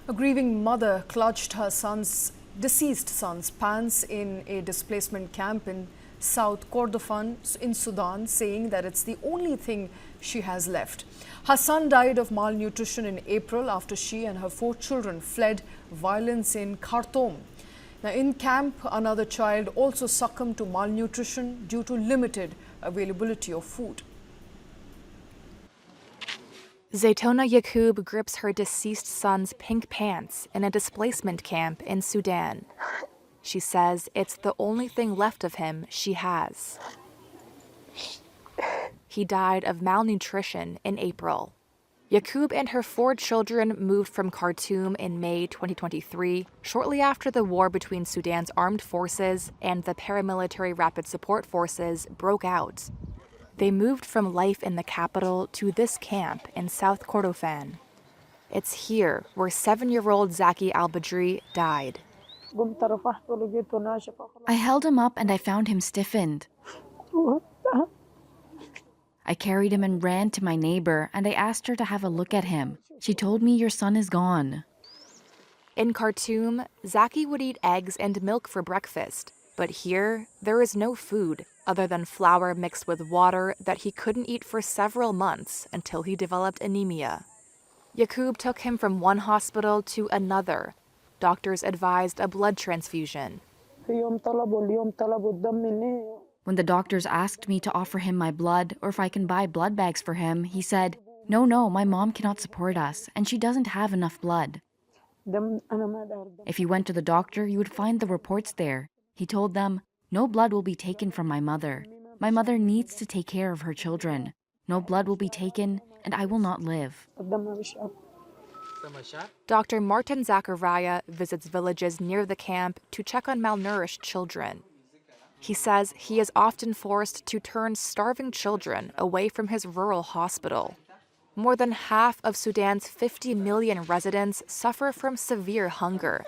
A grieving mother clutched her deceased son's pants in a displacement camp in South Kordofan in Sudan, saying that it's the only thing she has left. Her son died of malnutrition in April after she and her 4 children fled violence in Khartoum. Now, in camp, another child also succumbed to malnutrition due to limited availability of food. Zaytona Yaqub grips her deceased son's pink pants in a displacement camp in Sudan. She says it's the only thing left of him she has. He died of malnutrition in April. Yaqub and her 4 children moved from Khartoum in May 2023, shortly after the war between Sudan's armed forces and the paramilitary rapid support forces broke out. They moved from life in the capital to this camp in South Kordofan. It's here where 7-year-old Zaki al-Badri died. I held him up and I found him stiffened. I carried him and ran to my neighbor and I asked her to have a look at him. She told me, "Your son is gone." In Khartoum, Zaki would eat eggs and milk for breakfast. But here, there is no food other than flour mixed with water that he couldn't eat for several months until he developed anemia. Yaqub took him from one hospital to another. Doctors advised a blood transfusion. When the doctors asked me to offer him my blood or if I can buy blood bags for him, he said, No, my mom cannot support us and she doesn't have enough blood. If you went to the doctor, you would find the reports there. He told them, no blood will be taken from my mother. My mother needs to take care of her children. No blood will be taken, and I will not live. Dr. Martin Zachariah visits villages near the camp to check on malnourished children. He says he is often forced to turn starving children away from his rural hospital. More than half of Sudan's 50 million residents suffer from severe hunger.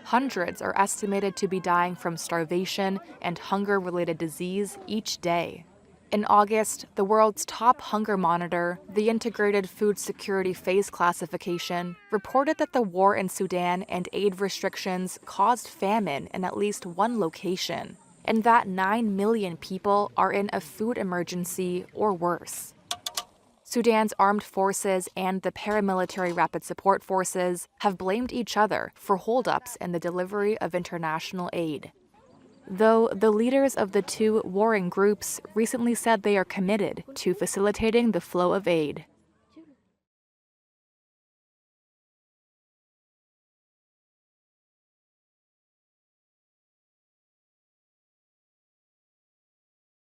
Hundreds are estimated to be dying from starvation and hunger-related disease each day. In August, the world's top hunger monitor, the Integrated Food Security Phase Classification, reported that the war in Sudan and aid restrictions caused famine in at least one location, and that 9 million people are in a food emergency or worse. Sudan's armed forces and the paramilitary rapid support forces have blamed each other for holdups in the delivery of international aid. Though the leaders of the 2 warring groups recently said they are committed to facilitating the flow of aid.